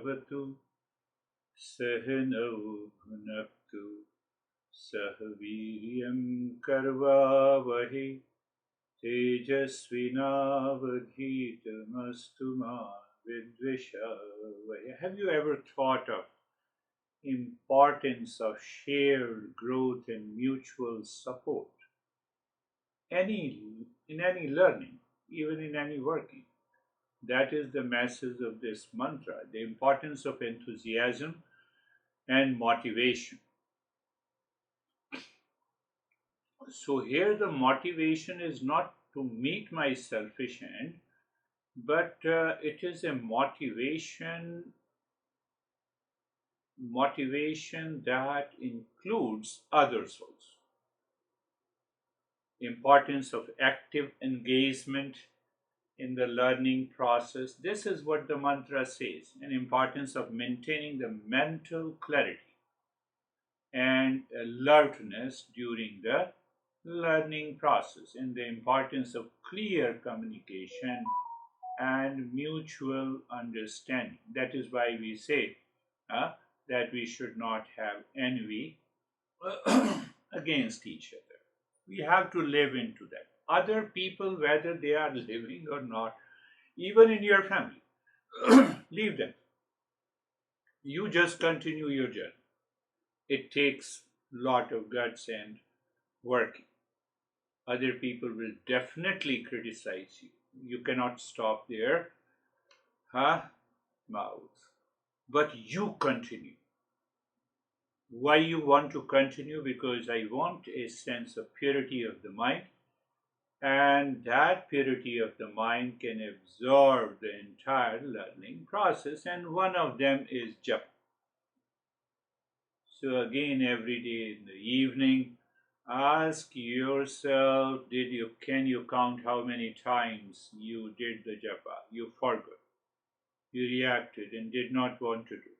भवतु सहनौ भुनक्तु सह वीर्यं कर्वावहै तेजस्विनावधीतमस्तु मा विद्विषावहै. Have you ever thought of importance of shared growth and mutual support? In any learning, even in any working. That is the message of this mantra, the importance of enthusiasm and motivation. So here the motivation is not to meet my selfish end, but it is a motivation that includes others also. Importance of active engagement in the learning process. This is what the mantra says, and importance of maintaining the mental clarity and alertness during the learning process, and the importance of clear communication and mutual understanding. That is why we say that we should not have envy against each other. We have to live into that. Other people, whether they are living or not, even in your family, leave them. You just continue your journey. It takes a lot of guts and working. Other people will definitely criticize you. You cannot stop their mouth. But you continue. Why you want to continue? Because I want a sense of purity of the mind, and that purity of the mind can absorb the entire learning process, and one of them is japa. So again, every day in the evening, ask yourself, can you count how many times you did the japa? You forgot, you reacted and did not want to do.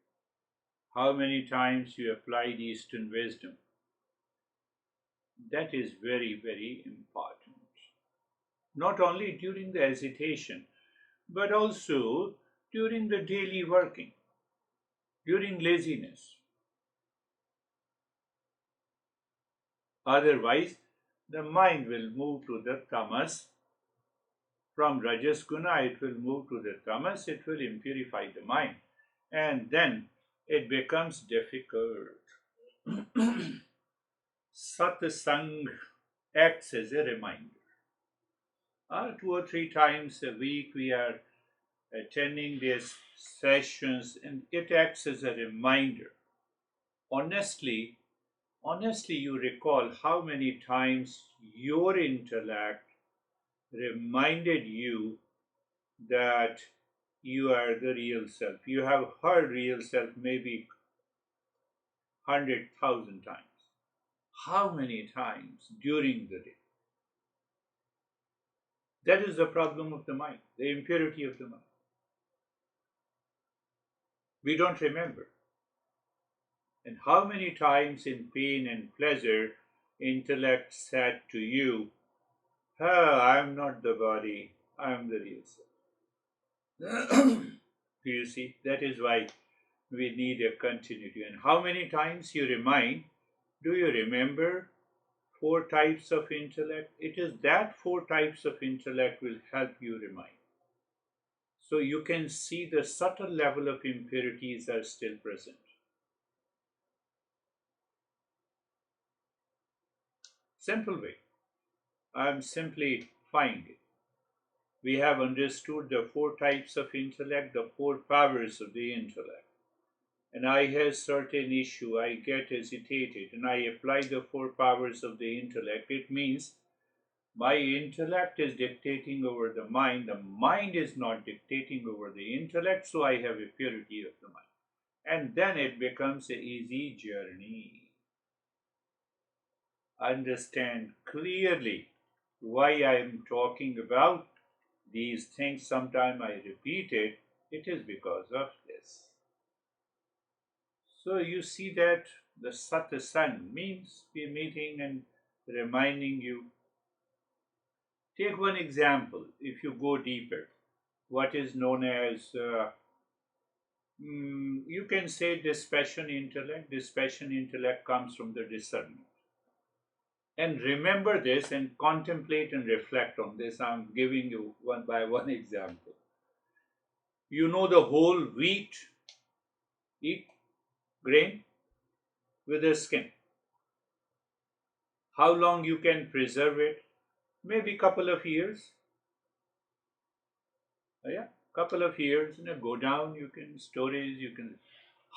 How many times you applied Eastern wisdom? That is very, very important. Not only during the hesitation, but also during the daily working, during laziness. Otherwise, the mind will move to the tamas. From rajas guna, it will move to the tamas, it will impurify the mind, and then it becomes difficult. Satsang acts as a reminder. 2 or 3 times a week we are attending these sessions, and it acts as a reminder. Honestly, you recall how many times your intellect reminded you that you are the real self. You have heard real self maybe 100,000 times. How many times during the day? That is the problem of the mind, the impurity of the mind. We don't remember. And how many times in pain and pleasure, intellect said to you, I am not the body, I am the real self. Do you see? That is why we need a continuity. And how many times you remind, do you remember 4 types of intellect? It is that 4 types of intellect will help you remind. So you can see the subtle level of impurities are still present. Simple way. I am simplifying it. We have understood the 4 types of intellect, the 4 powers of the intellect. And I have certain issue, I get hesitated, and I apply the 4 powers of the intellect. It means my intellect is dictating over the mind is not dictating over the intellect, so I have a purity of the mind. And then it becomes an easy journey. Understand clearly why I am talking about these things. Sometimes I repeat it, it is because of this. So you see that the satsang means we meeting and reminding you. Take one example, if you go deeper, what is known as You can say dispassion intellect. Dispassion intellect comes from the discernment. And remember this and contemplate and reflect on this. I'm giving you one by one example. You know the whole wheat grain with the skin. How long you can preserve it? Maybe couple of years. Yeah, couple of years. Go down. You can storage. You can.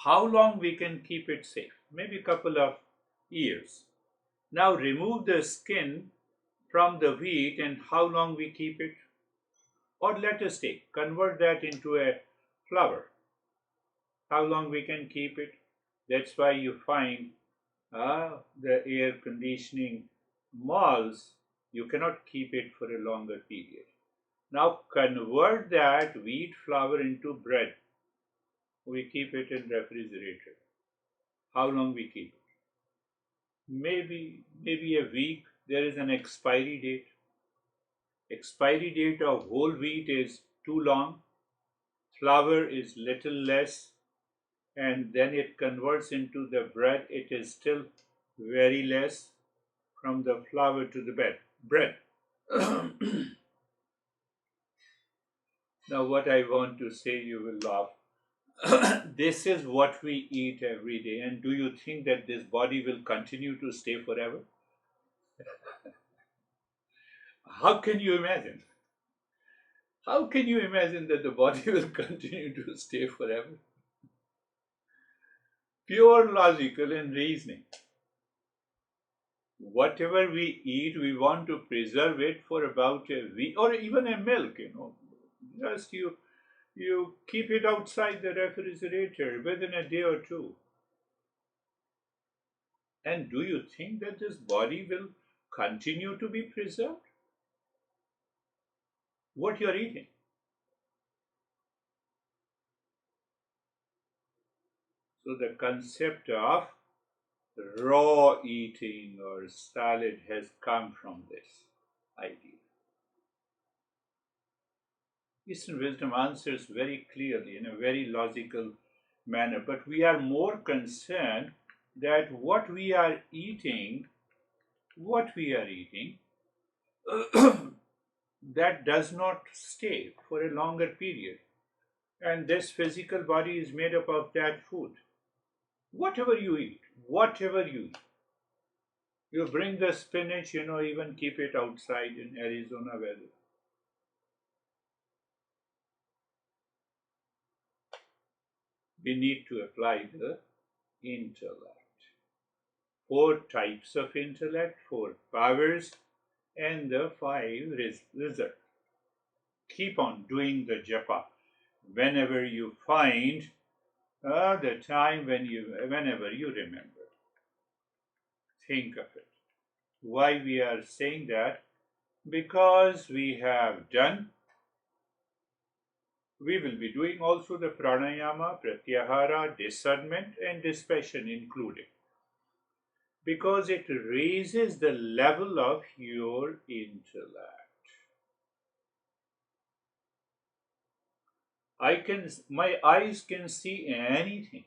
How long we can keep it safe? Maybe couple of years. Now remove the skin from the wheat and how long we keep it? Or let us take, convert that into a flower. How long we can keep it? That's why you find the air conditioning malls, you cannot keep it for a longer period. Now convert that wheat flour into bread. We keep it in refrigerator. How long we keep it? Maybe a week. There is an expiry date. Expiry date of whole wheat is too long. Flour is little less, and then it converts into the bread. It is still very less from the flour to the bread. Now, what I want to say, you will laugh. This is what we eat every day, and do you think that this body will continue to stay forever? How can you imagine? How can you imagine that the body will continue to stay forever? Pure logical and reasoning. Whatever we eat, we want to preserve it for about a week or even a milk. Just you keep it outside the refrigerator within a day or two. And do you think that this body will continue to be preserved? What you're eating? So the concept of raw eating or salad has come from this idea. Eastern wisdom answers very clearly in a very logical manner, but we are more concerned that what we are eating, that does not stay for a longer period. And this physical body is made up of that food. Whatever you eat, whatever you eat. You bring the spinach, even keep it outside in Arizona weather. We need to apply the intellect. Four types of intellect, four powers, and the five results. Keep on doing the japa whenever you find the time whenever you remember. Think of it. Why we are saying that? Because we will be doing also the pranayama, pratyahara, discernment, and dispassion included. Because it raises the level of your intellect. My eyes can see anything,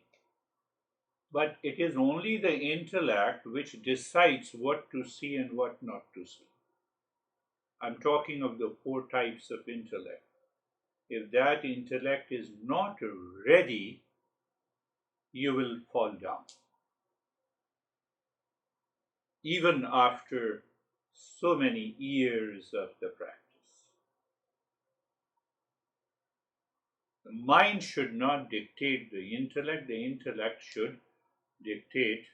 but it is only the intellect which decides what to see and what not to see. I'm talking of the four types of intellect. If that intellect is not ready, you will fall down. Even after so many years of the practice. The mind should not dictate the intellect should dictate,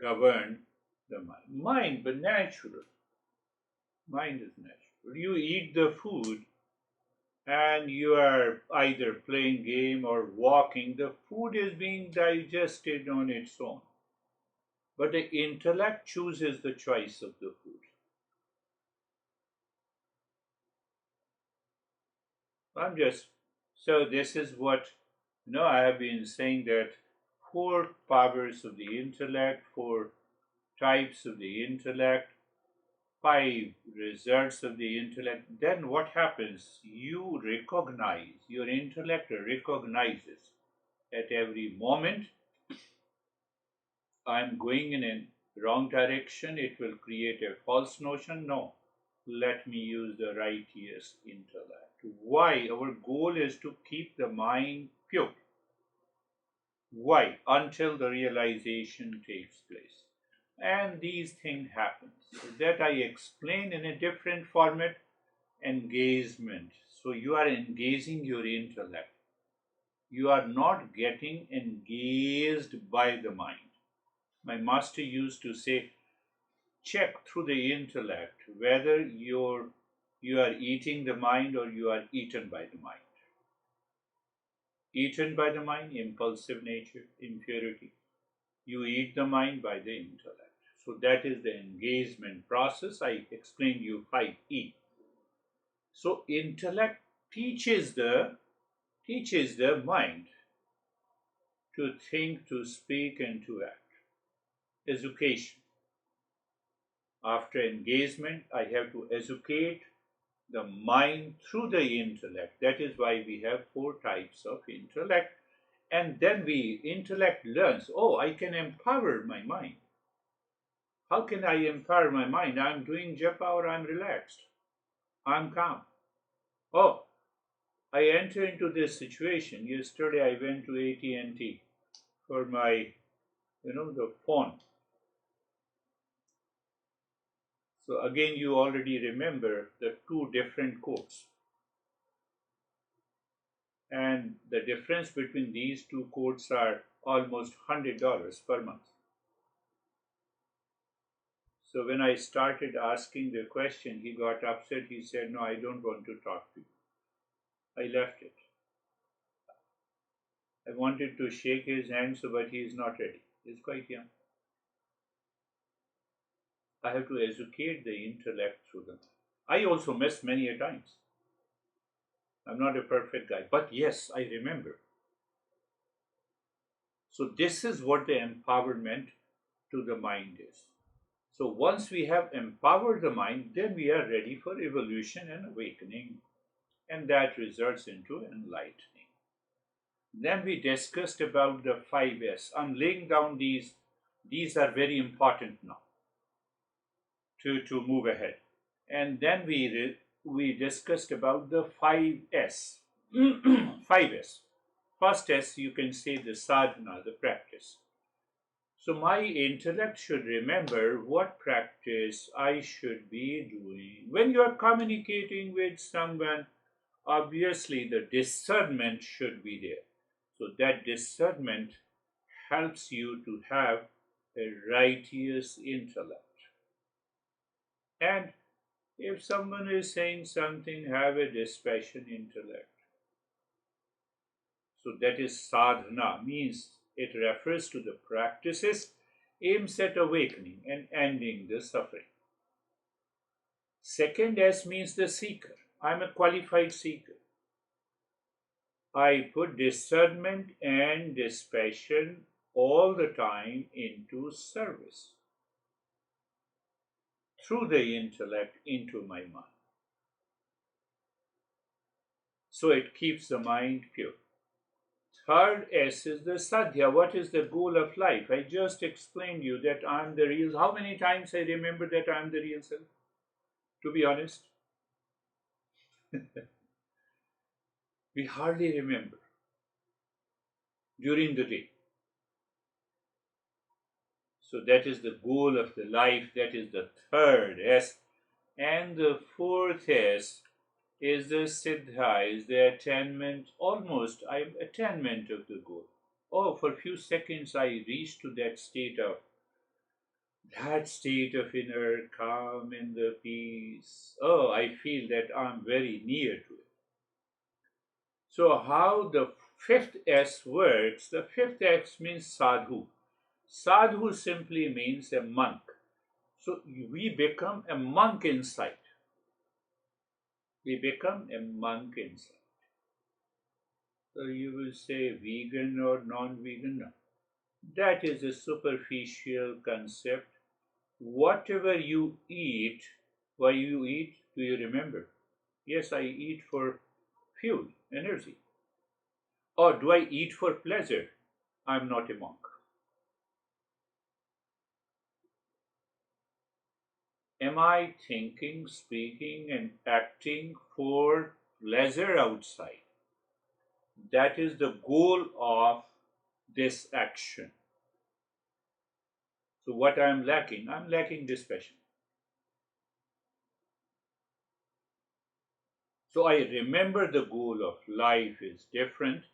govern the mind. Mind, but natural. Mind is natural. You eat the food and you are either playing game or walking, the food is being digested on its own. But the intellect chooses the choice of the food. So this is what, I have been saying that four powers of the intellect, four types of the intellect, five results of the intellect. Then what happens? Your intellect recognizes at every moment I'm going in a wrong direction, it will create a false notion. No, let me use the righteous intellect. Why? Our goal is to keep the mind pure. Why? Until the realization takes place. And these things happen. So that I explain in a different format, engagement. So you are engaging your intellect. You are not getting engaged by the mind. My master used to say, check through the intellect whether you are eating the mind or you are eaten by the mind. Eaten by the mind, impulsive nature, impurity. You eat the mind by the intellect. So that is the engagement process. I explained you 5E. So intellect teaches the mind to think, to speak, and to act. Education. After engagement, I have to educate the mind through the intellect. That is why we have 4 types of intellect. And then intellect learns, oh, I can empower my mind. How can I empower my mind? I'm doing japa or I'm relaxed. I'm calm. Oh, I enter into this situation. Yesterday I went to AT&T for my, the phone. So again, you already remember the 2 different codes. And the difference between these 2 codes are almost $100 per month. So when I started asking the question, he got upset. He said, no, I don't want to talk to you. I left it. I wanted to shake his hand, but he is not ready. He's quite young. I have to educate the intellect through them. I also missed many a times. I'm not a perfect guy, but yes, I remember. So this is what the empowerment to the mind is. So once we have empowered the mind, then we are ready for evolution and awakening, and that results into enlightening. Then we discussed about the 5S. I'm laying down these. These are very important now to move ahead. And then we discussed about the 5S. 5S. First S, you can say the sadhana, the practice. So my intellect should remember what practice I should be doing. When you are communicating with someone, obviously the discernment should be there. So that discernment helps you to have a righteous intellect. And if someone is saying something, have a dispassionate intellect. So that is sadhana, means it refers to the practices aims at awakening and ending the suffering. Second S means the seeker. I'm a qualified seeker. I put discernment and dispassion all the time into service through the intellect into my mind. So it keeps the mind pure. Third S is the sadhya. What is the goal of life? I just explained you that I'm the real. How many times I remember that I'm the real self? To be honest, we hardly remember during the day. So that is the goal of the life. That is the third S. And the fourth S is the siddha, is the attainment, almost attainment of the goal. Oh, for a few seconds I reached to that state of inner calm and the peace. Oh, I feel that I'm very near to it. So how the fifth S works, the fifth S means sadhu. Sadhu simply means a monk. So we become a monk inside. We become a monk inside. So you will say vegan or non-vegan? No. That is a superficial concept. Whatever you eat, why you eat, do you remember? Yes, I eat for fuel, energy. Or do I eat for pleasure? I'm not a monk. Am I thinking, speaking, and acting for pleasure outside? That is the goal of this action. So, what I'm lacking? I'm lacking this passion. So, I remember the goal of life is different.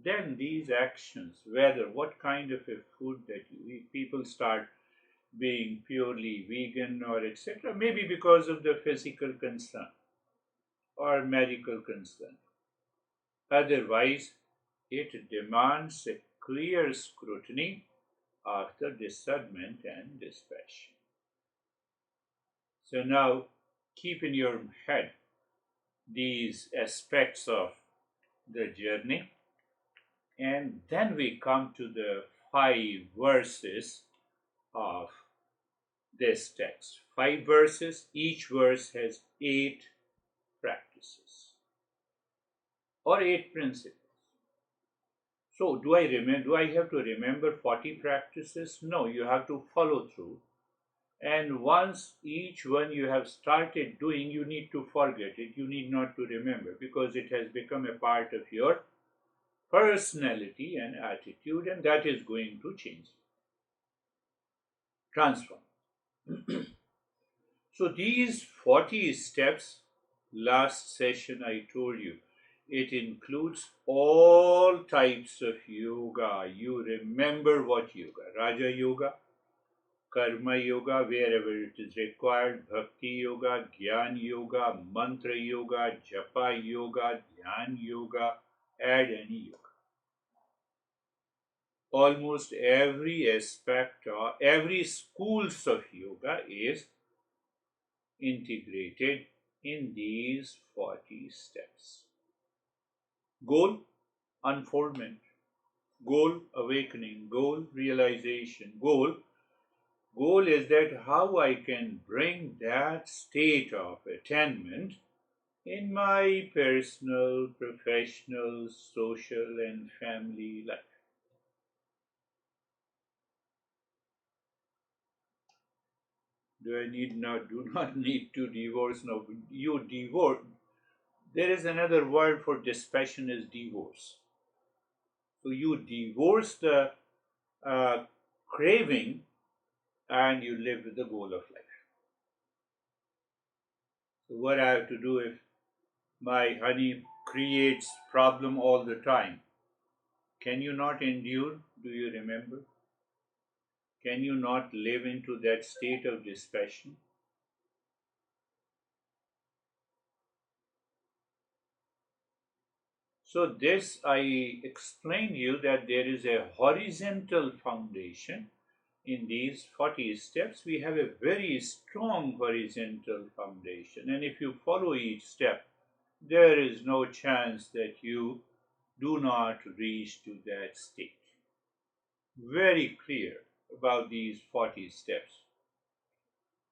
Then these actions, whether what kind of a food that you eat, people start being purely vegan or etc., maybe because of the physical concern or medical concern. Otherwise, it demands a clear scrutiny after discernment and dispassion. So now keep in your head these aspects of the journey, and then we come to the 5 verses of this text. 5 verses, each verse has 8 practices or 8 principles. So, do I have to remember 40 practices? No, you have to follow through. And once each one you have started doing, you need to forget it. You need not to remember because it has become a part of your personality and attitude, and that is going to change, transform. So these 40 steps, last session I told you, it includes all types of yoga. You remember what yoga? Raja Yoga, Karma Yoga, wherever it is required, Bhakti Yoga, Gyan Yoga, Mantra Yoga, Japa Yoga, Dhyan Yoga, add any yoga. Almost every aspect or every schools of yoga is integrated in these 40 steps. Goal, unfoldment. Goal, awakening. Goal, realization. Goal is that how I can bring that state of attainment in my personal, professional, social, and family life. Do not need to divorce now. You divorce. There is another word for dispassion is divorce. So you divorce the uh, craving and you live with the goal of life. So what I have to do if my honey creates problem all the time? Can you not endure? Do you remember? Can you not live into that state of dispassion? So this I explained you that there is a horizontal foundation. In these 40 steps, we have a very strong horizontal foundation. And if you follow each step, there is no chance that you do not reach to that state. Very clear about these 40 steps.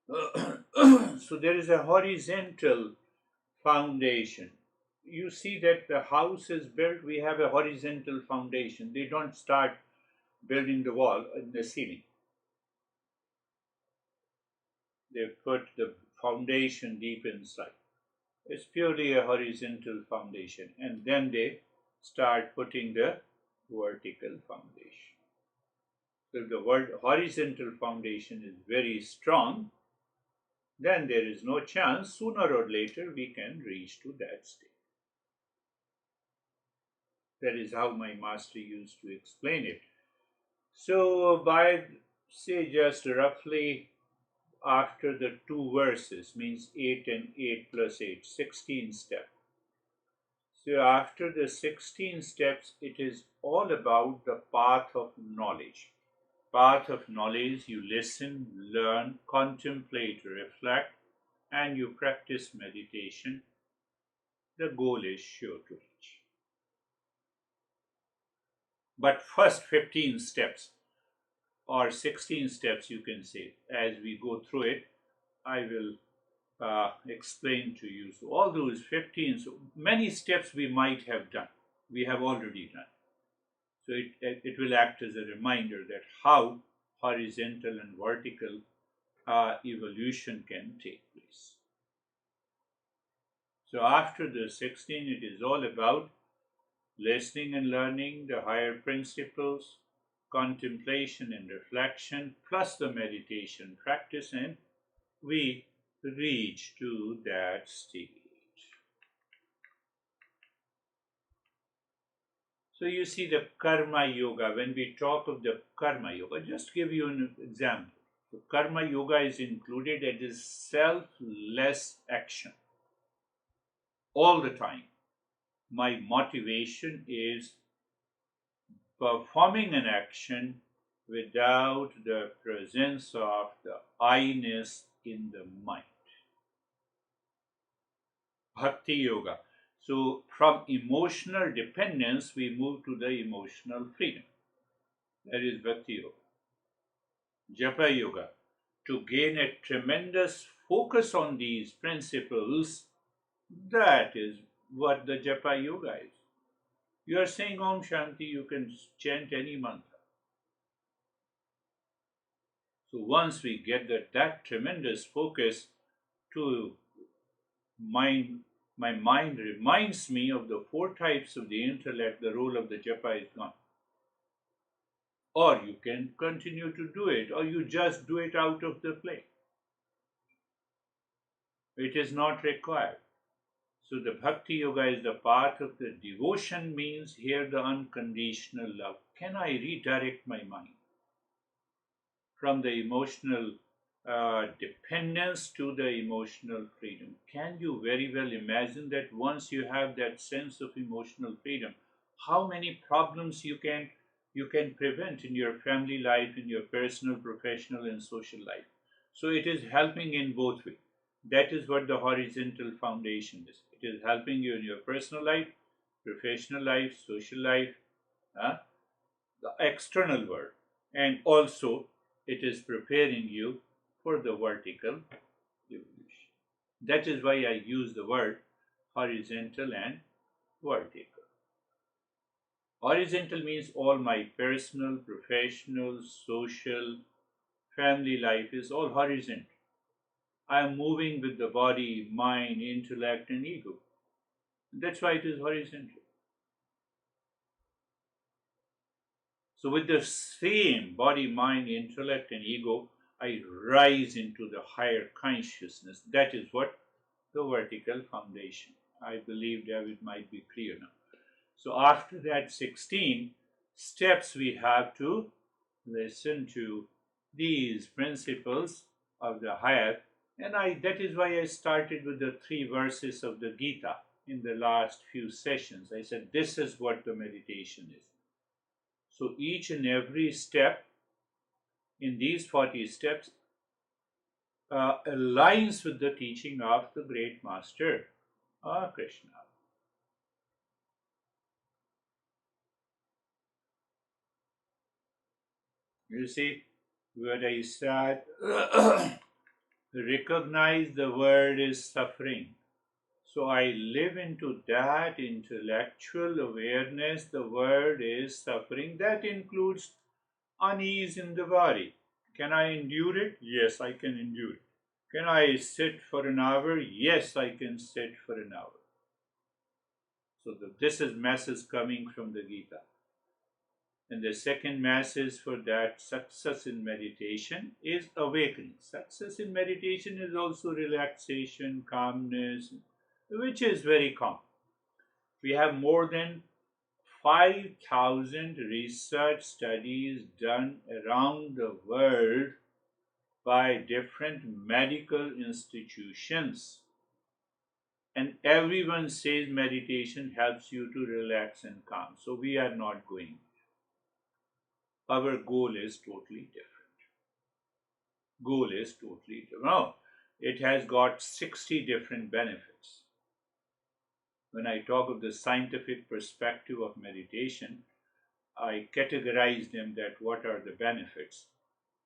So there is a horizontal foundation. You see that the house is built, we have a horizontal foundation. They don't start building the wall in the ceiling. They put the foundation deep inside. It's purely a horizontal foundation, and then they start putting the vertical foundation. So if the word horizontal foundation is very strong, then there is no chance sooner or later we can reach to that state. That is how my master used to explain it. So by say just roughly after the 2 verses means 8 and 8 plus 8, 16 steps. So after the 16 steps, it is all about the path of knowledge. Path of knowledge, you listen, learn, contemplate, reflect, and you practice meditation. The goal is sure to reach. But first 15 steps or 16 steps, you can say, as we go through it, I will explain to you. So all those 15, so many steps we might have done. we have already done. So it will act as a reminder that how horizontal and vertical evolution can take place. So after the 16, it is all about listening and learning the higher principles, contemplation and reflection, plus the meditation practice, and we reach to that stage. So you see the karma yoga, when we talk of the karma yoga, just give you an example. The karma yoga is included, it is selfless action all the time. My motivation is performing an action without the presence of the I-ness in the mind. Bhakti yoga. So from emotional dependence, we move to the emotional freedom. That is Bhakti yoga. Japa yoga. To gain a tremendous focus on these principles, that is what the Japa yoga is. You are saying Om Shanti, you can chant any mantra. So once we get that tremendous focus to mind, my mind reminds me of the four types of the intellect, the role of the japa is gone. Or you can continue to do it, or you just do it out of the play. It is not required. So the bhakti yoga is the path of the devotion, means here the unconditional love. Can I redirect my mind from the emotional dependence to the emotional freedom? Can you very well imagine that once you have that sense of emotional freedom, how many problems you can prevent in your family life, in your personal, professional, and social life? So it is helping in both ways. That is what the horizontal foundation is. It is helping you in your personal life, professional life, social life, the external world, and also it is preparing you for the vertical evolution. That is why I use the word horizontal and vertical. Horizontal means all my personal, professional, social, family life is all horizontal. I am moving with the body, mind, intellect, and ego. That's why it is horizontal. So, with the same body, mind, intellect, and ego, I rise into the higher consciousness. That is what the vertical foundation. I believe that it might be clear now. So, after that 16 steps, we have to listen to these principles of the higher. And that is why I started with the 3 verses of the Gita in the last few sessions. I said, this is what the meditation is. So each and every step in these 40 steps aligns with the teaching of the great master, Krishna. You see, what I said, recognize the world is suffering. So I live into that intellectual awareness, the world is suffering. That includes unease in the body. Can I endure it? Yes, I can endure it. Can I sit for an hour? Yes, I can sit for an hour. So this is message coming from the Gita. And the second message for that success in meditation is awakening. Success in meditation is also relaxation, calmness, which is very common. We have more than 5,000 research studies done around the world by different medical institutions. And everyone says meditation helps you to relax and calm. So we are not going. Our goal is totally different. Goal is totally different. No, it has got 60 different benefits. When I talk of the scientific perspective of meditation, I categorize them that what are the benefits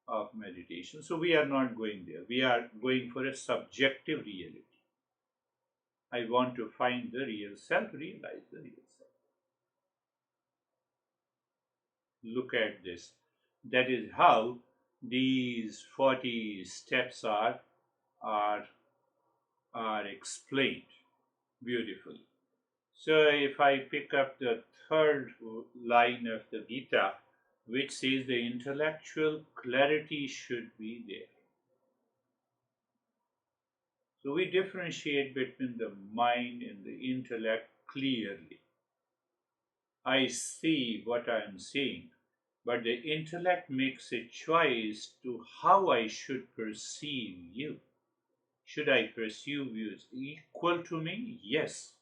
of meditation. So we are not going there. We are going for a subjective reality. I want to find the real self, realize the real self. look at this. That is how these 40 steps are, are explained beautifully. So if I pick up the third line of the Gita, which says the intellectual clarity should be there. So we differentiate between the mind and the intellect clearly. I see what I am seeing, but the intellect makes a choice to how I should perceive you. Should I perceive you as equal to me? Yes.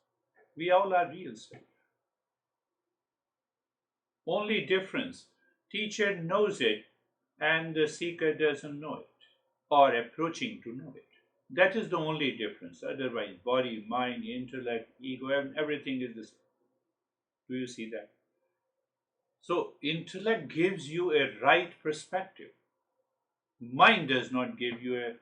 We all are real self. Only difference, teacher knows it and the seeker doesn't know it or approaching to know it. That is the only difference. Otherwise, body, mind, intellect, ego, everything is the same. Do you see that? So, intellect gives you a right perspective. Mind does not give you a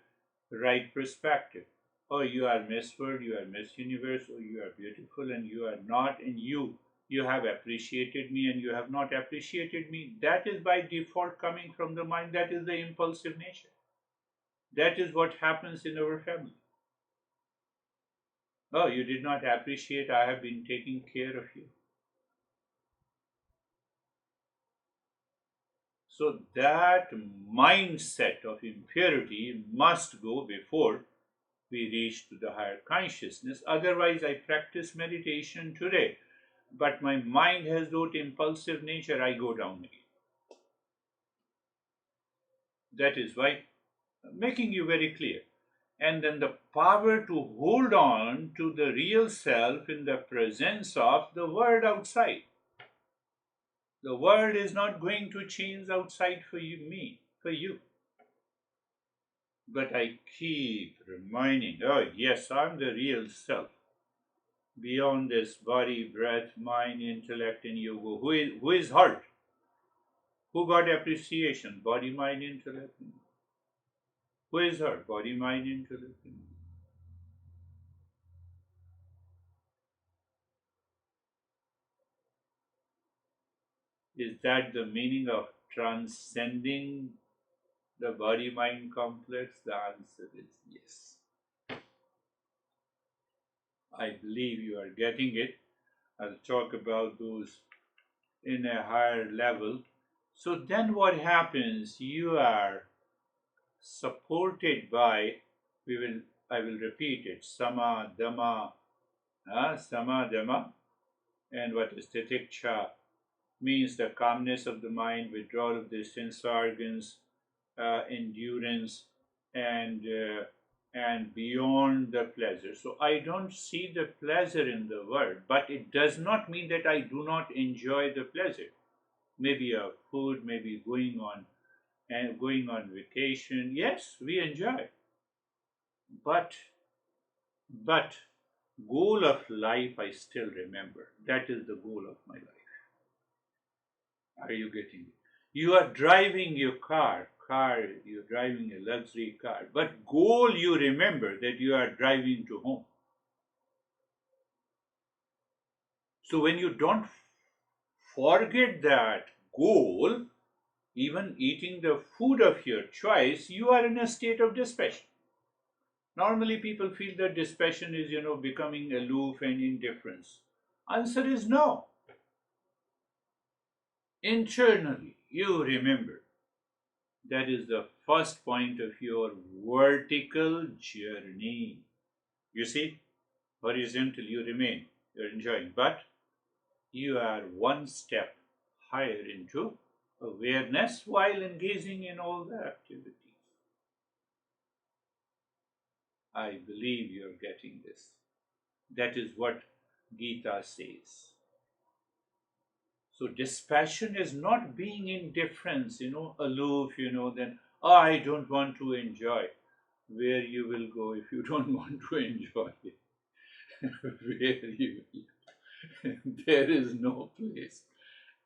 right perspective. Oh, you are Miss World, you are Miss Universe, oh, you are beautiful and you are not, and you have appreciated me and you have not appreciated me. That is by default coming from the mind. That is the impulsive nature. That is what happens in our family. Oh, you did not appreciate, I have been taking care of you. So that mindset of impurity must go before we reach to the higher consciousness. Otherwise, I practice meditation today, but my mind has that impulsive nature, I go down again. That is why, making you very clear. And then the power to hold on to the real self in the presence of the world outside. The world is not going to change outside for you. But I keep reminding, oh yes, I'm the real self. Beyond this body, breath, mind, intellect, and ego. Who is hurt? Who got appreciation? Body, mind, intellect. Who is hurt? Body, mind, intellect. Is that the meaning of transcending the body mind complex? The answer is yes. I believe you are getting it. I'll talk about those in a higher level. So then what happens? You are supported by, I will repeat it, sama, dhamma, sama, dhamma, and what is titiksha means the calmness of the mind, withdrawal of the sense organs, endurance, and beyond the pleasure. So I don't see the pleasure in the world, but it does not mean that I do not enjoy the pleasure. Maybe of food, maybe going on vacation. Yes, we enjoy. But but goal of life I still remember. That is the goal of my life. Are you getting it? You are driving your car, you're driving a luxury car, but goal you remember that you are driving to home. So when you don't forget that goal, even eating the food of your choice, you are in a state of dispassion. Normally people feel that dispassion is, becoming aloof and indifference. Answer is no. Internally, you remember. That is the first point of your vertical journey. You see, horizontal you remain, you're enjoying, but you are one step higher into awareness while engaging in all the activities. I believe you're getting this. That is what Gita says. So dispassion is not being indifference, aloof, then I don't want to enjoy. Where you will go if you don't want to enjoy it? Where you will? There is no place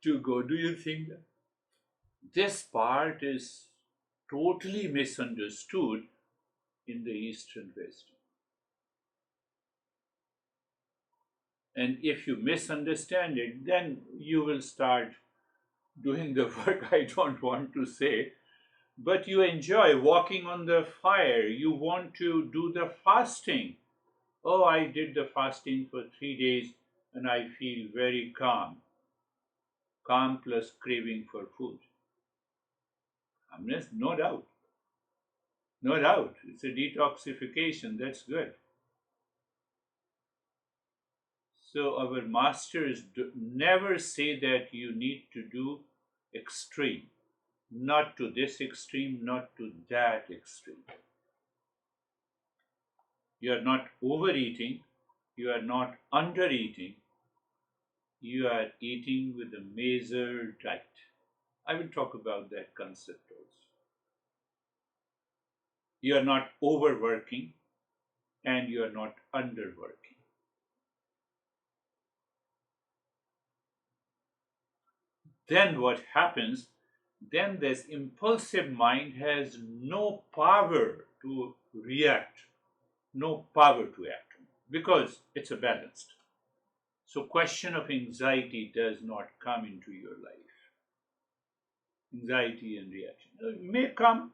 to go. Do you think that? This part is totally misunderstood in the Eastern wisdom. And if you misunderstand it, then you will start doing the work, I don't want to say, but you enjoy walking on the fire. You want to do the fasting. Oh, I did the fasting for 3 days and I feel very calm. Calm plus craving for food. Calmness, no doubt. No doubt. It's a detoxification. That's good. So our masters never say that you need to do extreme. Not to this extreme, not to that extreme. You are not overeating, you are not undereating, you are eating with a measured diet. I will talk about that concept also. You are not overworking and you are not underworking. Then what happens? Then this impulsive mind has no power to react, no power to act because it's a balanced. So question of anxiety does not come into your life. Anxiety and reaction. It may come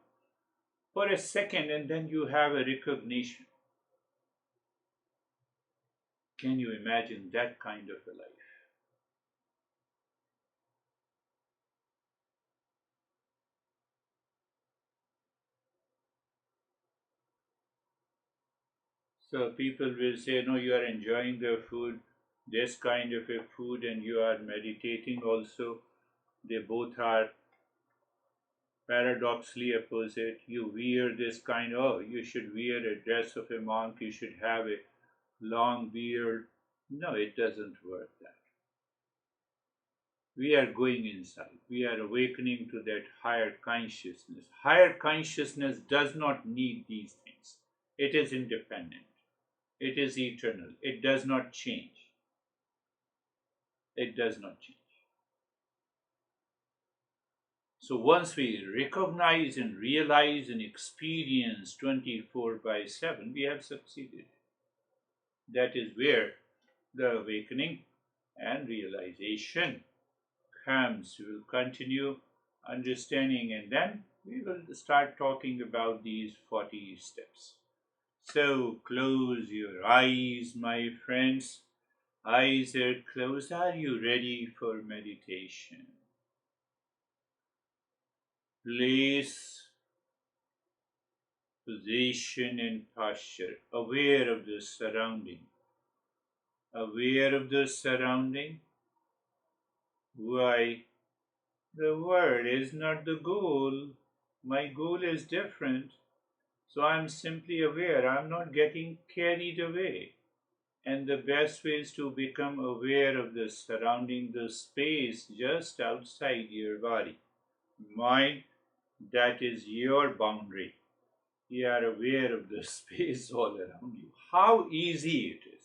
for a second and then you have a recognition. Can you imagine that kind of a life? So people will say, no, you are enjoying the food, this kind of a food, and you are meditating also. They both are paradoxically opposite. You wear this kind of, oh, you should wear a dress of a monk, you should have a long beard. No, it doesn't work that. We are going inside. We are awakening to that higher consciousness. Higher consciousness does not need these things. It is independent. It is eternal. It does not change. It does not change. So once we recognize and realize and experience 24 by 7, we have succeeded. That is where the awakening and realization comes. We will continue understanding and then we will start talking about these 40 steps. So close your eyes, my friends. Eyes are closed. Are you ready for meditation? Place, position, and posture. Aware of the surrounding. Aware of the surrounding. Why? The word is not the goal. My goal is different. So I'm simply aware. I'm not getting carried away. And the best way is to become aware of the surrounding, the space just outside your body. Mind, that is your boundary. You are aware of the space all around you. How easy it is.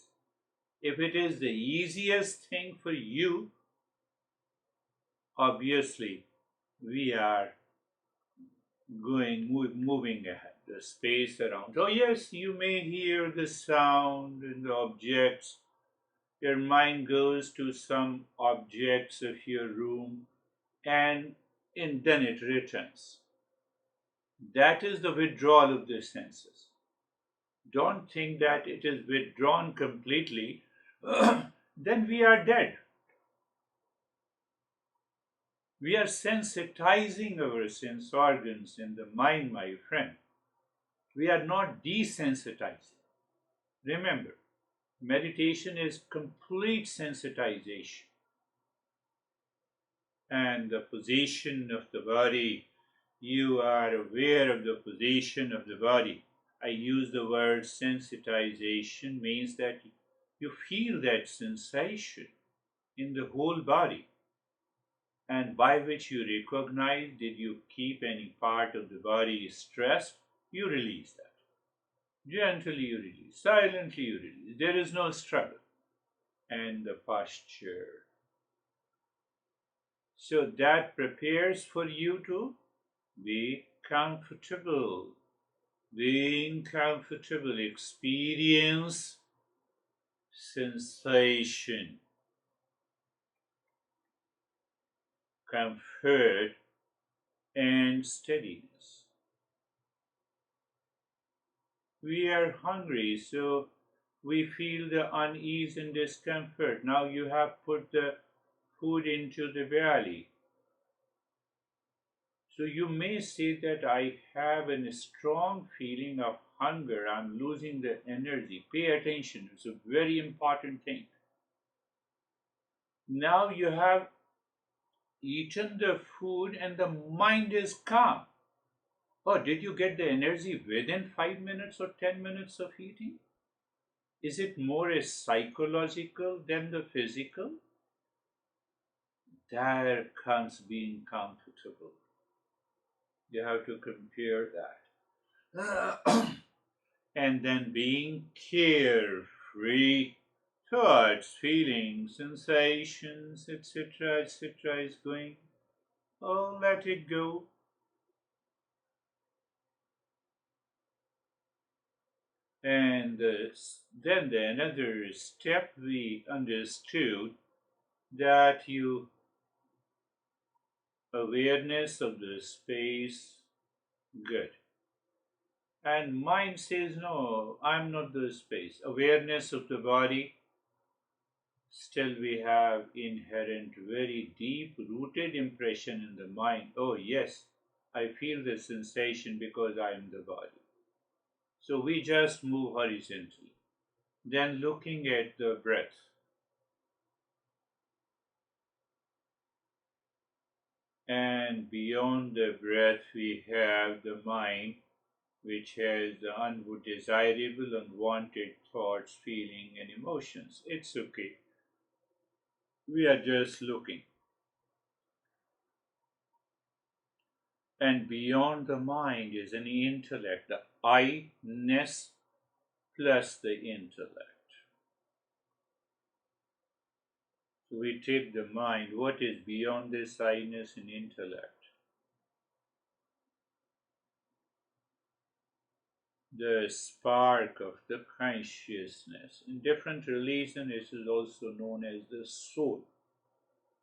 If it is the easiest thing for you, obviously we are moving ahead. The space around. Oh yes, you may hear the sound and the objects. Your mind goes to some objects of your room and then it returns. That is the withdrawal of the senses. Don't think that it is withdrawn completely, then we are dead. We are sensitizing our sense organs in the mind, my friend. We are not desensitizing. Remember, meditation is complete sensitization. And the position of the body, you are aware of the position of the body. I use the word sensitization, means that you feel that sensation in the whole body, and by which you recognize, did you keep any part of the body stressed, you release that. Gently you release, silently you release. There is no struggle. And the posture. So that prepares for you to be comfortable. Being comfortable, experience sensation. comfort, and steadiness. We are hungry, so we feel the unease and discomfort. Now you have put the food into the belly. So you may say that I have a strong feeling of hunger, I'm losing the energy. Pay attention, it's a very important thing. Now you have eaten the food and the mind is calm. Oh, did you get the energy within 5 minutes or 10 minutes of eating? Is it more a psychological than the physical? There comes being comfortable. You have to compare that. And then being carefree, thoughts, feelings, sensations, etc., is going. Oh, let it go. And then another step we understood that you awareness of the space, good. And mind says, no, I'm not the space. Awareness of the body, still we have inherent, very deep rooted impression in the mind. Oh, yes, I feel the sensation because I am the body. So we just move horizontally. Then looking at the breath. And beyond the breath, we have the mind, which has the undesirable, unwanted thoughts, feeling, and emotions. It's okay. We are just looking. And beyond the mind is an intellect, the I-ness plus the intellect. So we take the mind. What is beyond this I-ness and intellect? The spark of the consciousness. In different religions, it is also known as the soul.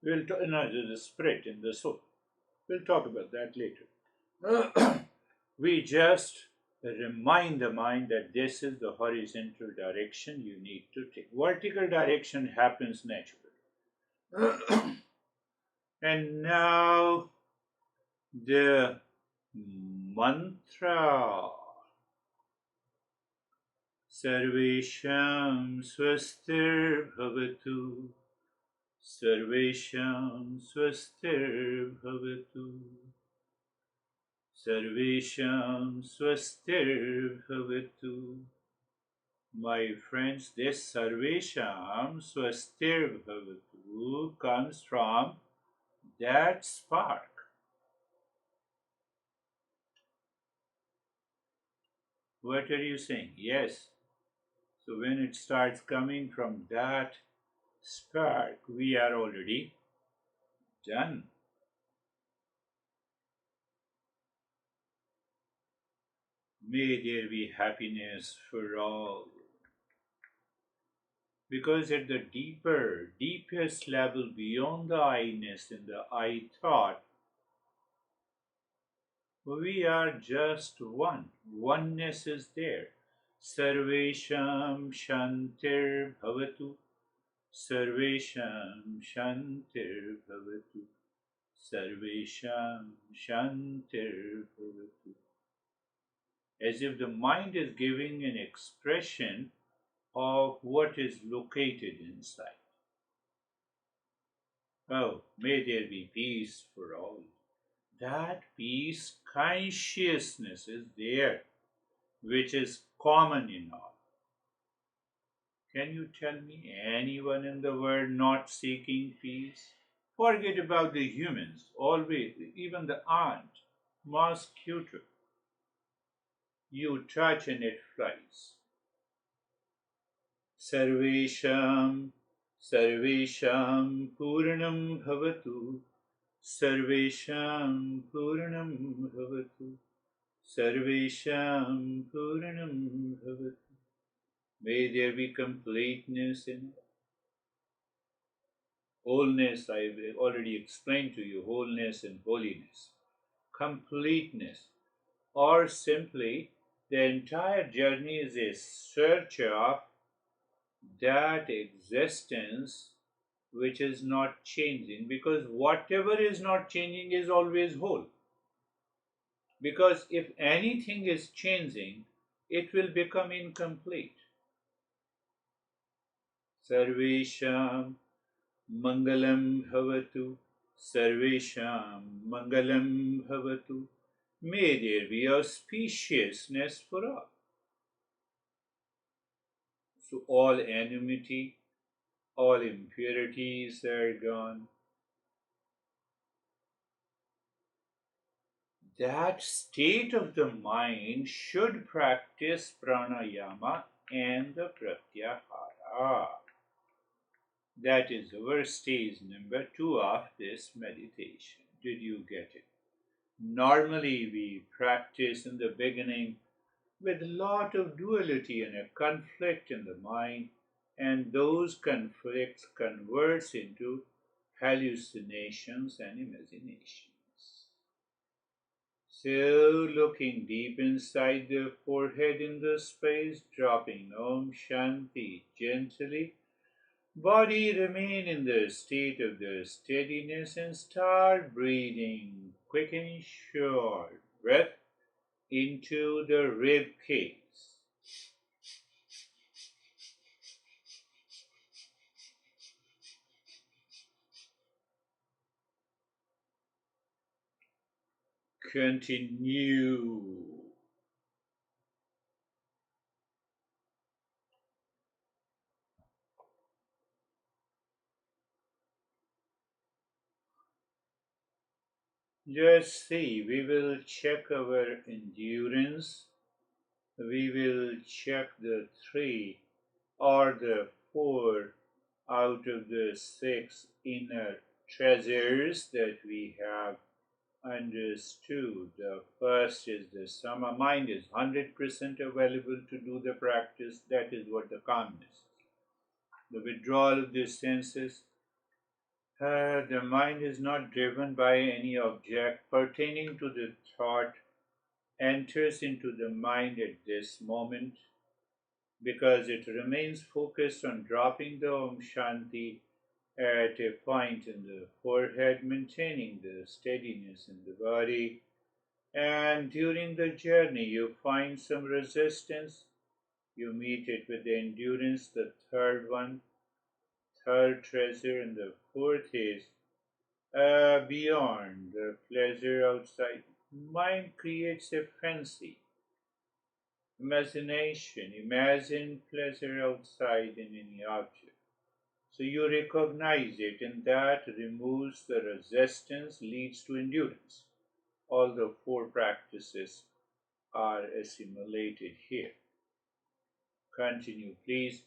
We'll talk, no, the spirit in the soul. We'll talk about that later. We just remind the mind that this is the horizontal direction you need to take. Vertical direction happens naturally. And now the mantra. Sarvesham swastir bhavatu. Sarvesham swastir bhavatu. Sarvesham swastir bhavatu. My friends, this Sarvesham swastir bhavatu comes from that spark. What are you saying? Yes. So when it starts coming from that spark, we are already done. May there be happiness for all. Because at the deepest level beyond the I-ness and the I thought, we are just one. Oneness is there. Sarvesham Shantir Bhavatu. Sarvesham Shantir Bhavatu. Sarvesham Shantir Bhavatu. As if the mind is giving an expression of what is located inside. Oh, may there be peace for all. That peace consciousness is there, which is common in all. Can you tell me anyone in the world not seeking peace? Forget about the humans, always, even the ant, mosquito. You touch and it flies. Sarvesham, Sarvesham Purnam Bhavatu. Sarvesham Purnam Bhavatu. Sarvesham Purnam Bhavatu. May there be completeness in it. Wholeness, I've already explained to you, wholeness and holiness, completeness, or simply the entire journey is a search of that existence which is not changing, because whatever is not changing is always whole. Because if anything is changing, it will become incomplete. Sarvesham Mangalam Bhavatu. Sarvesham Mangalam Bhavatu. May there be auspiciousness for all. So all enmity, all impurities are gone. That state of the mind should practice pranayama and the pratyahara. That is our stage number 2 of this meditation. Did you get it? Normally, we practice in the beginning with a lot of duality and a conflict in the mind, and those conflicts converts into hallucinations and imaginations. So, looking deep inside the forehead in the space, dropping Om Shanti gently, body remain in the state of the steadiness and start breathing quick and short breath into the rib cage. Continue. Just see, we will check our endurance. We will check the 3 or the 4 out of the 6 inner treasures that we have understood. The first is the Sama. Mind is 100% available to do the practice. That is what the calmness is. The withdrawal of the senses. The mind is not driven by any object pertaining to the thought, enters into the mind at this moment because it remains focused on dropping the Om Shanti at a point in the forehead, maintaining the steadiness in the body. And during the journey, you find some resistance. You meet it with the endurance, the third one, third treasure, and the fourth is beyond the pleasure outside. Mind creates a fancy, imagination, imagine pleasure outside in any object. So you recognize it, and that removes the resistance, leads to endurance. All the 4 practices are assimilated here. Continue, please.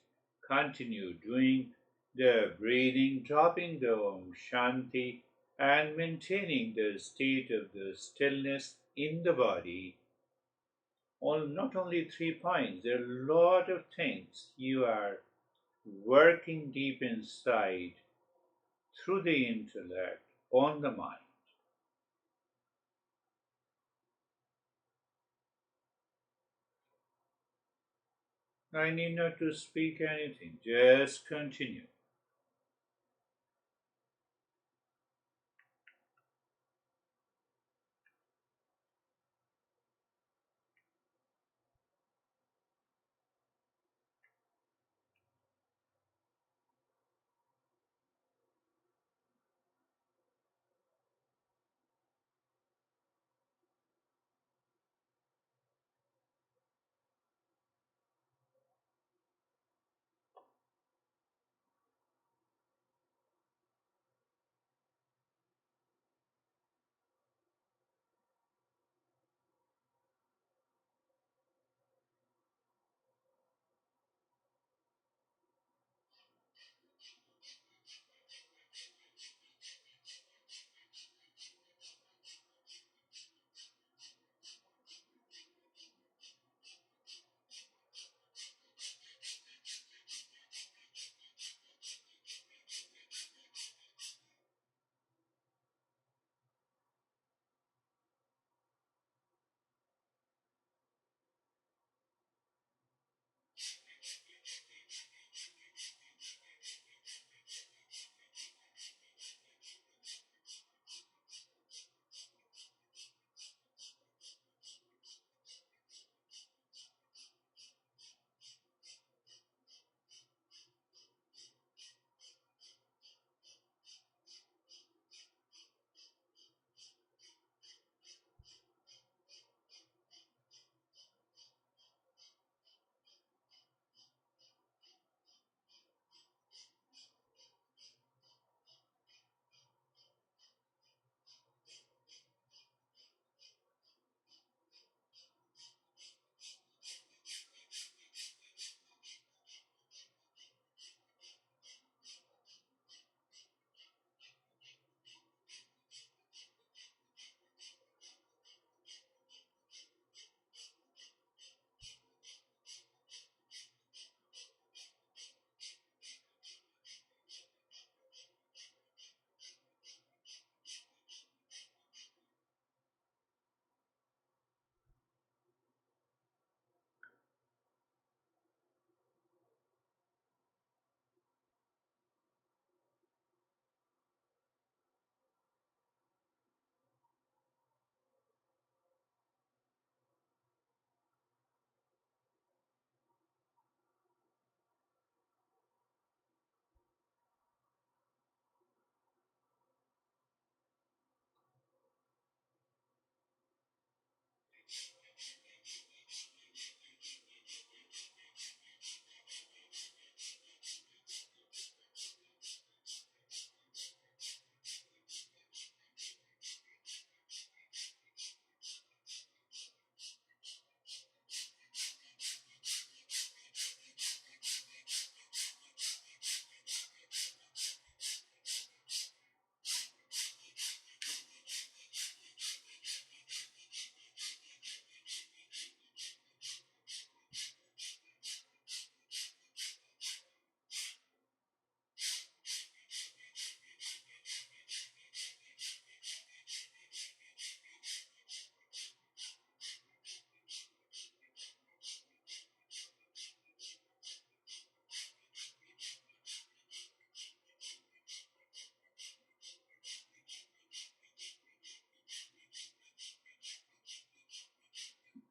Continue doing the breathing, dropping the Om Shanti, and maintaining the state of the stillness in the body. Not only 3 points, there are a lot of things you are working deep inside through the intellect on the mind. I need not to speak anything, just continue.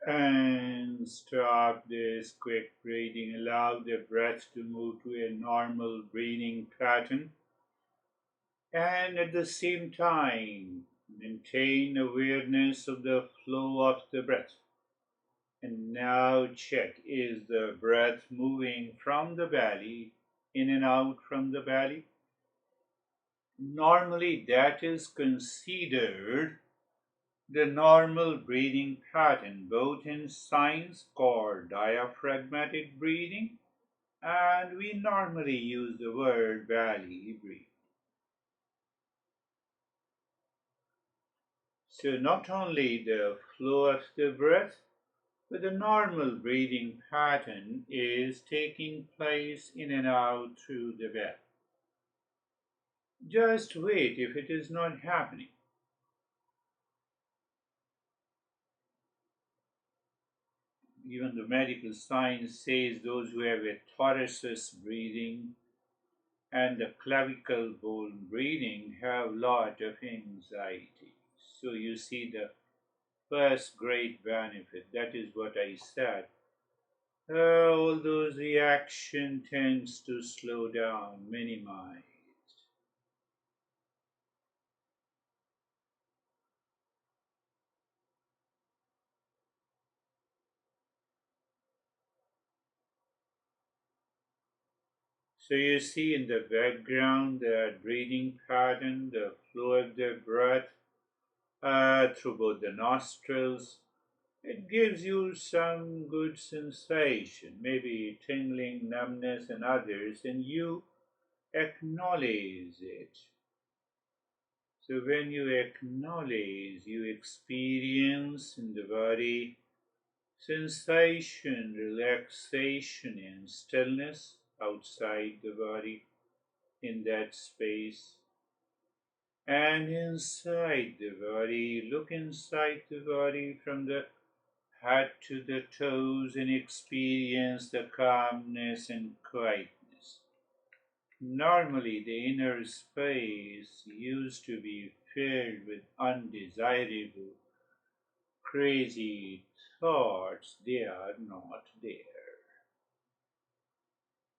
And stop this quick breathing. Allow the breath to move to a normal breathing pattern. And at the same time, maintain awareness of the flow of the breath. And now check, is the breath moving from the belly, in and out from the belly? Normally, that is considered the normal breathing pattern, both in science called diaphragmatic breathing, and we normally use the word belly breathing. So, not only the flow of the breath, but the normal breathing pattern is taking place in and out through the belly. Just wait if it is not happening. Even the medical science says those who have a thoracic breathing and the clavicle bone breathing have lot of anxiety. So you see the first great benefit. That is what I said. All those reaction tends to slow down, minimize. So you see in the background the breathing pattern, the flow of the breath through both the nostrils. It gives you some good sensation, maybe tingling, numbness, and others, and you acknowledge it. So when you acknowledge, you experience in the body sensation, relaxation, and stillness outside the body in that space. And inside the body, look inside the body from the head to the toes and experience the calmness and quietness. Normally, the inner space used to be filled with undesirable, crazy thoughts. They are not there.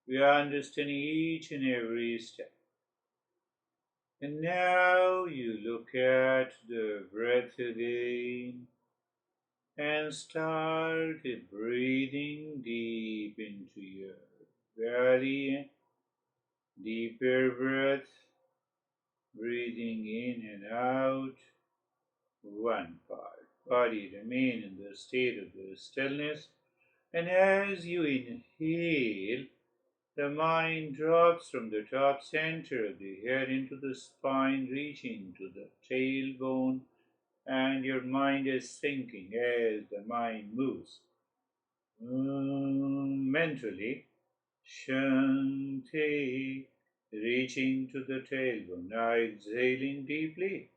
We are understanding each and every step. And now you look at the breath again and start breathing deep into your belly. Deeper breath, breathing in and out. One part. Body remain in the state of the stillness, and as you inhale, the mind drops from the top center of the head into the spine, reaching to the tailbone, and your mind is sinking as the mind moves. Mentally, Shanti, reaching to the tailbone. Now exhaling deeply.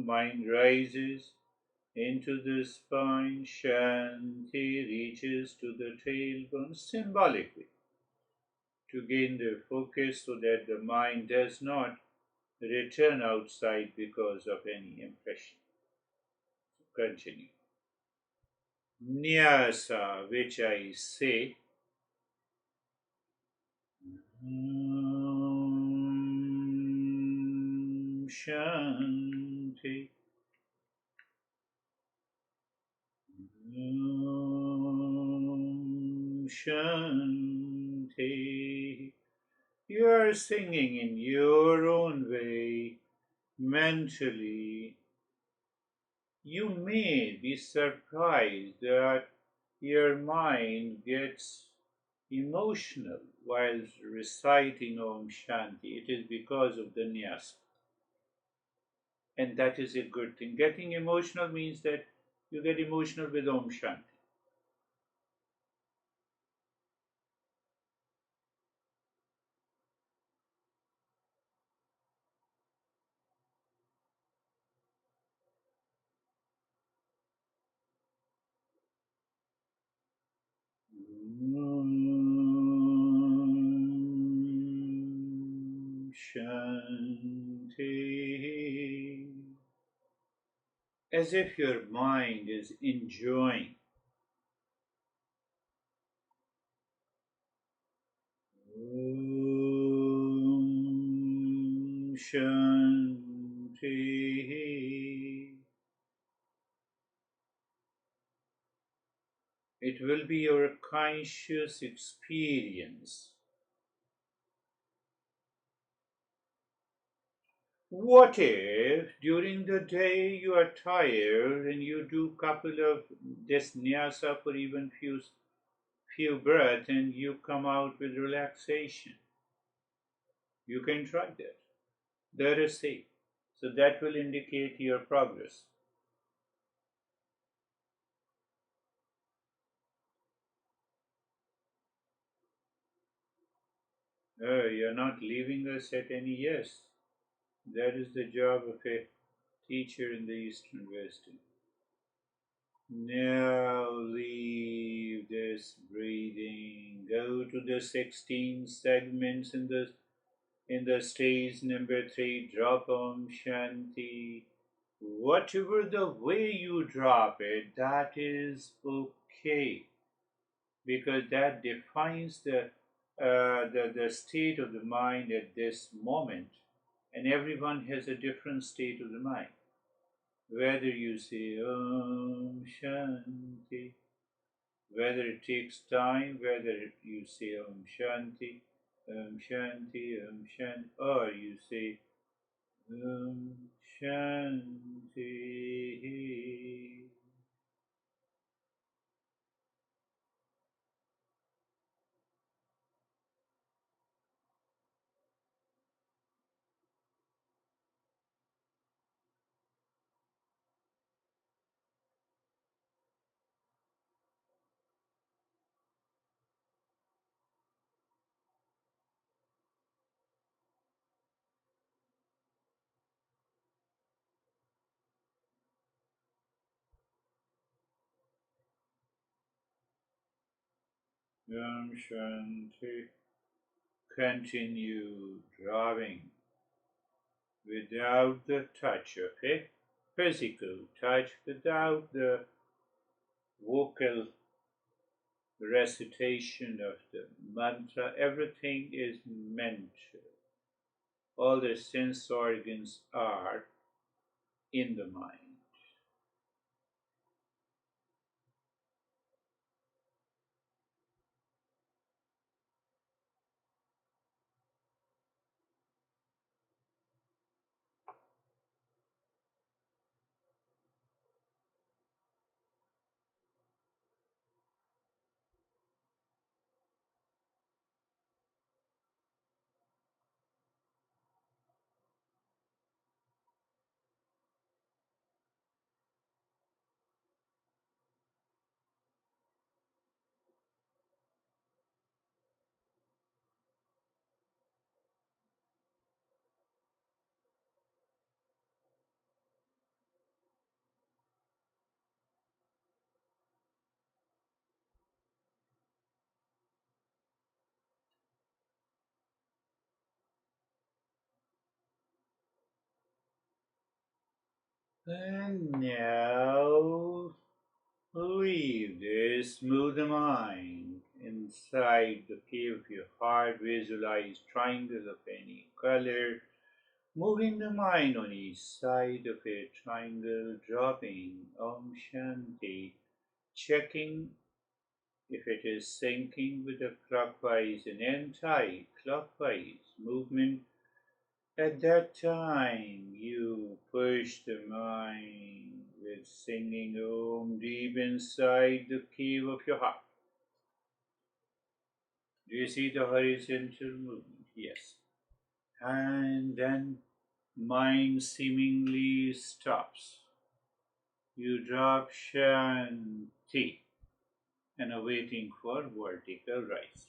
Mind rises into the spine. Shanti reaches to the tailbone symbolically to gain the focus so that the mind does not return outside because of any impression. Continue. Nyasa, which I say, Shanti. Shanti. You are singing in your own way, mentally. You may be surprised that your mind gets emotional while reciting Om Shanti. It is because of the nyasa. And that is a good thing. Getting emotional means that you get emotional with Om Shanti. Shanti. as if your mind is enjoying. Om Shanti. It will be your conscious experience. What if during the day you are tired and you do couple of this nyasa for even few breaths and you come out with relaxation? You can try that. That is safe. So that will indicate your progress. You're not leaving us at any yes. That is the job of a teacher in the Eastern Western. Now leave this breathing. Go to the 16 segments in the stage number 3. Drop Om Shanti. Whatever the way you drop it, that is okay, because that defines the state of the mind at this moment, and everyone has a different state of the mind. Whether you say Om Shanti, whether it takes time, whether you say Om Shanti, Om Shanti, Om Shanti, or you say Om Shanti. Om Shanti. Continue drawing without the touch of it, physical touch, without the vocal recitation of the mantra. Everything is mental. All the sense organs are in the mind. And now leave this, move the mind inside the cave of your heart. Visualize triangles of any color, moving the mind on each side of a triangle, dropping Om Shanti, checking if it is syncing with the clockwise and anti-clockwise movement. At that time, you push the mind with singing Om deep inside the cave of your heart. Do you see the horizontal movement? Yes. And then mind seemingly stops. You drop Shanti and are waiting for vertical rise.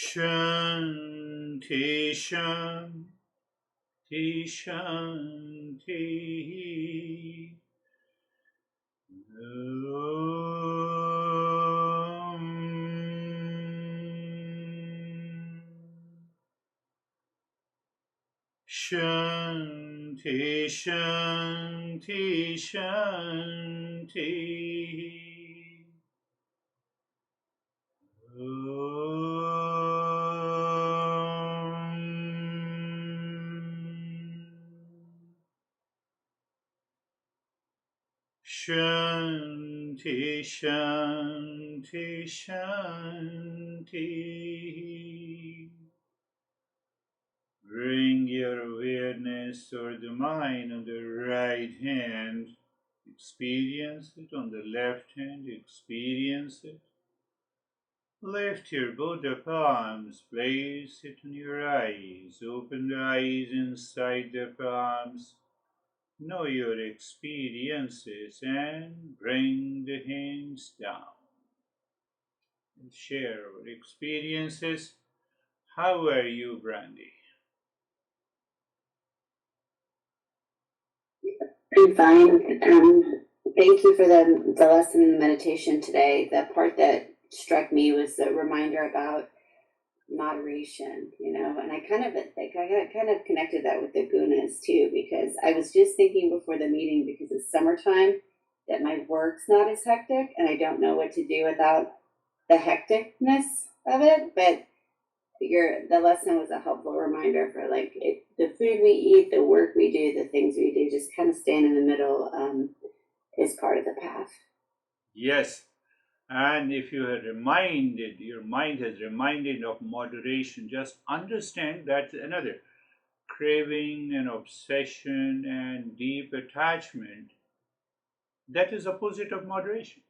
Shanti, Shanti, Shanti. Shanti, Shanti, Shanti. Shanti, Shanti, Shanti. Bring your awareness or the mind on the right hand. Experience it. On the left hand, experience it. Lift your both the palms, place it on your eyes. Open the eyes inside the palms. Know your experiences and bring the hands down. And share our experiences. How are you, Brandy? I'm fine. Thank you for the lesson in the meditation today. The part that struck me was the reminder about moderation, and I kind of connected that with the gunas too, because I was just thinking before the meeting, because it's summertime, that my work's not as hectic and I don't know what to do without the hecticness of it. But the lesson was a helpful reminder for the food we eat, the work we do, the things we do, just kind of staying in the middle is part of the path. Yes. And if you are reminded, your mind has reminded of moderation, just understand that's another craving and obsession and deep attachment. That is opposite of moderation.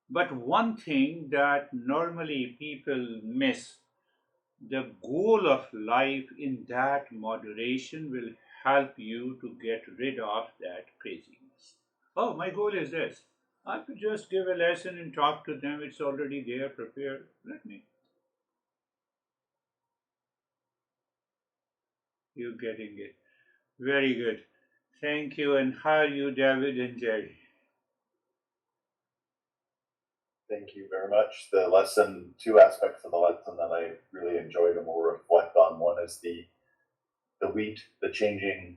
But one thing that normally people miss, the goal of life in that moderation will help you to get rid of that craziness. Oh, my goal is this. I could just give a lesson and talk to them. It's already there, prepared. Let me. You getting it. Very good. Thank you. And how are you, David and Jerry? Thank you very much. The lesson, two aspects of the lesson that I really enjoyed and will reflect on. One is the wheat, the changing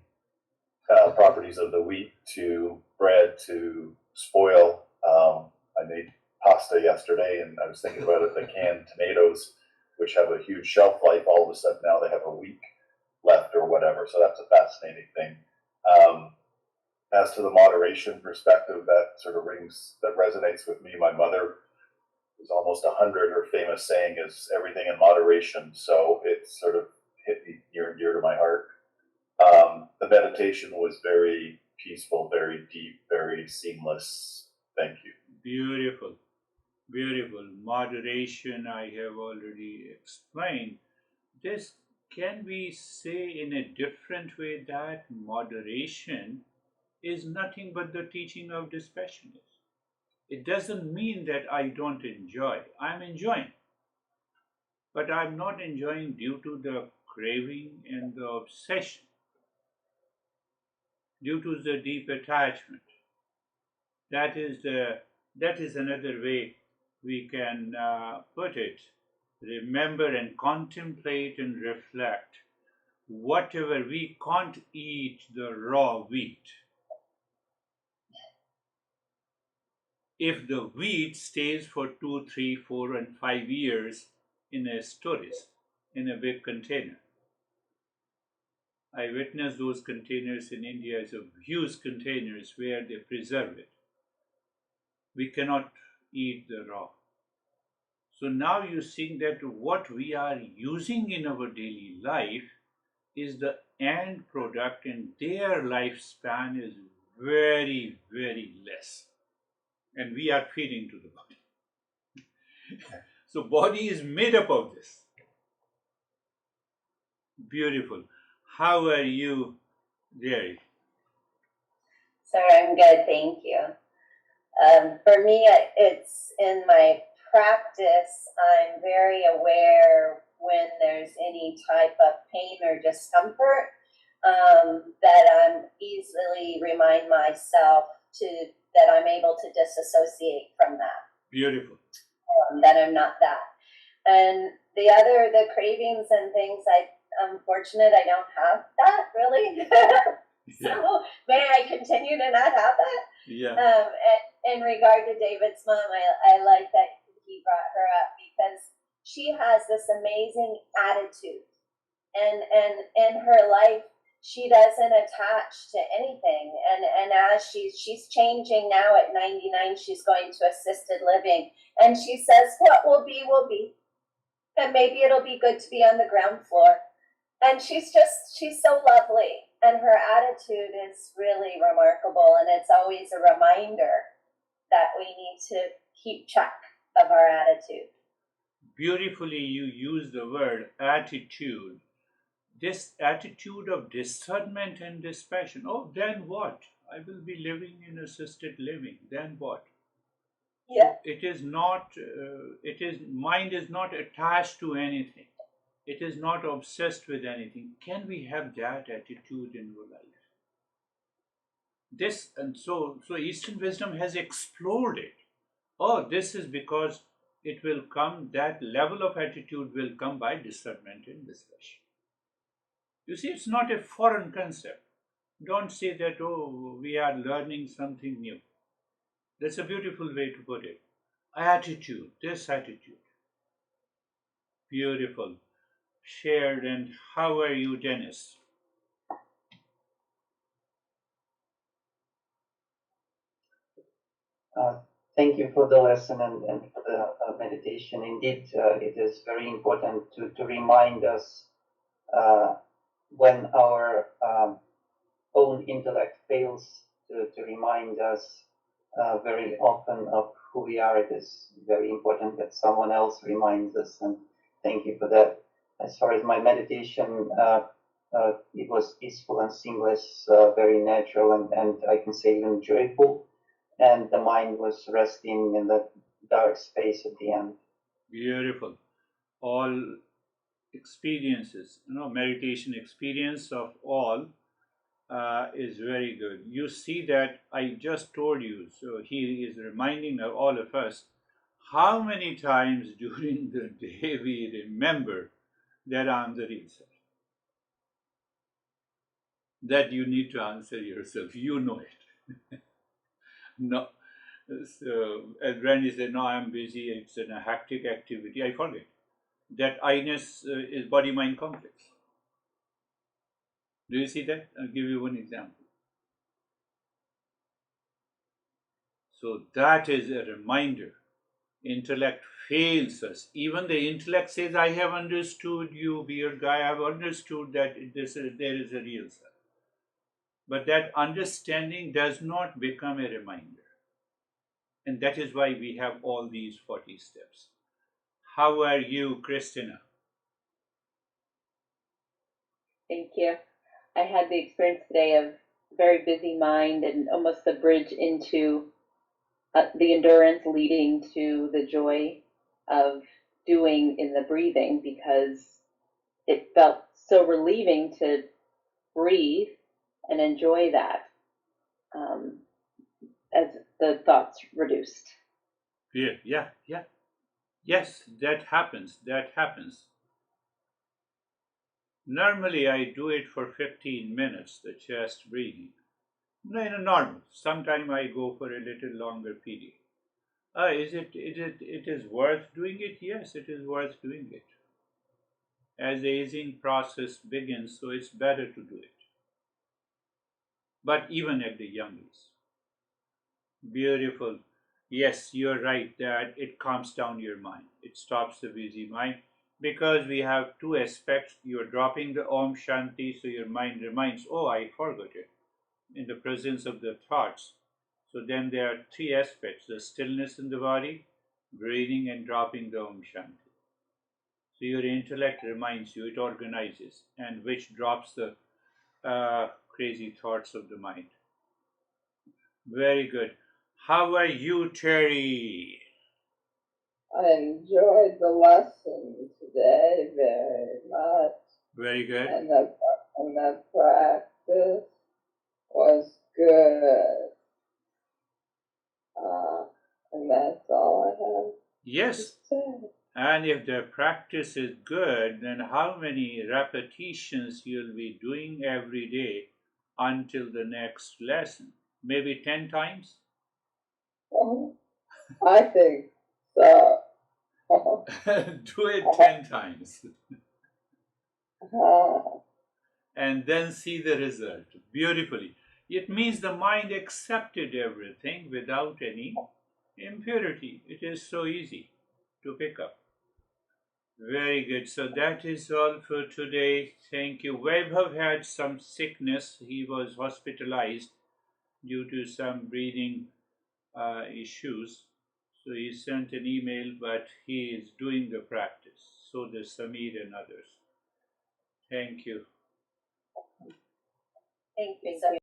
properties of the wheat to bread to spoil. I made pasta yesterday, and I was thinking about it. The canned tomatoes, which have a huge shelf life, all of a sudden now they have a week left or whatever. So that's a fascinating thing. As to the moderation perspective, that sort of resonates with me. My mother is almost 100. Her famous saying is "everything in moderation." So it sort of hit me near and dear to my heart. The meditation was very peaceful, very deep, very seamless. Thank you. Beautiful. Beautiful. Moderation, I have already explained. This can we say in a different way that moderation is nothing but the teaching of dispassionate. It doesn't mean that I don't enjoy. I'm enjoying. But I'm not enjoying due to the craving and the obsession, due to the deep attachment. That is another way we can put it. Remember and contemplate and reflect. Whatever we can't eat the raw wheat. If the wheat stays for 2, 3, 4, and 5 years in a storage, in a big container. I witnessed those containers in India as huge containers where they preserve it. We cannot eat the raw. So now you see that what we are using in our daily life is the end product, and their lifespan is very, very less. And we are feeding to the body. So body is made up of this. Beautiful. How are you, Gary? Sir, I'm good, thank you. For me, it's in my practice, I'm very aware when there's any type of pain or discomfort, that I'm easily remind myself that I'm able to disassociate from that. Beautiful. That I'm not that. And the cravings and things, I'm fortunate I don't have that really. Yeah. So may I continue to not have that? Yeah. In regard to David's mom, I like that he brought her up because she has this amazing attitude, and in her life she doesn't attach to anything, and as she's changing now at 99, she's going to assisted living, and she says what will be, and maybe it'll be good to be on the ground floor. And she's so lovely, and her attitude is really remarkable, and it's always a reminder that we need to keep track of our attitude. Beautifully, you use the word attitude. This attitude of discernment and dispassion. Oh, then what? I will be living in assisted living. Then what? Yeah. It is not. Mind is not attached to anything. It is not obsessed with anything. Can we have that attitude in your life? This and so Eastern wisdom has explored it. Oh, this is because it will come. That level of attitude will come by discernment and dispassion. You see, it's not a foreign concept. Don't say that, oh, we are learning something new. That's a beautiful way to put it. Attitude, this attitude. Beautiful. Shared. And how are you, Dennis? Thank you for the lesson and for the meditation. Indeed, it is very important to remind us when our own intellect fails to remind us very often of who we are. It is very important that someone else reminds us, and thank you for that. As far as my meditation, it was peaceful and seamless, very natural, and I can say even joyful. And the mind was resting in the dark space at the end. Beautiful. All experiences, meditation experience of all is very good. You see that I just told you, so he is reminding all of us how many times during the day we remember that I'm the real self. That you need to answer yourself. You know it. No. So, as Randy said, no, I'm busy. It's a hectic activity. I forget. That I-ness is body-mind complex. Do you see that? I'll give you one example. So that is a reminder. Intellect fails us. Even the intellect says, I have understood you, beard guy, I have understood that there is a real self. But that understanding does not become a reminder. And that is why we have all these 40 steps. How are you, Christina? Thank you. I had the experience today of very busy mind and almost the bridge into the endurance leading to the joy of doing in the breathing, because it felt so relieving to breathe and enjoy that as the thoughts reduced. Yeah. Yes, that happens. Normally, I do it for 15 minutes, the chest breathing. No, in a normal. Sometimes I go for a little longer period. It is worth doing it? Yes, it is worth doing it. As the aging process begins, so it's better to do it. But even at the young age. Beautiful. Yes, you're right that it calms down your mind. It stops the busy mind because we have two aspects. You're dropping the Om Shanti, so your mind reminds, oh, I forgot it in the presence of the thoughts. So then there are three aspects: the stillness in the body, breathing, and dropping the Om Shanti. So your intellect reminds you, it organizes, and which drops the crazy thoughts of the mind. Very good. How are you, Terry? I enjoyed the lesson today very much, Very good. and the practice was good. And that's all I have Yes. to say. And if the practice is good, then how many repetitions you'll be doing every day until the next lesson? Maybe 10 times? I think so. Do it 10 times. And then see the result beautifully. It means the mind accepted everything without any impurity. It is so easy to pick up. Very good. So that is all for today. Thank you. Vaibhav had some sickness. He was hospitalized due to some breathing issues. So he sent an email, but he is doing the practice. So does Samir and others. Thank you. Thank you so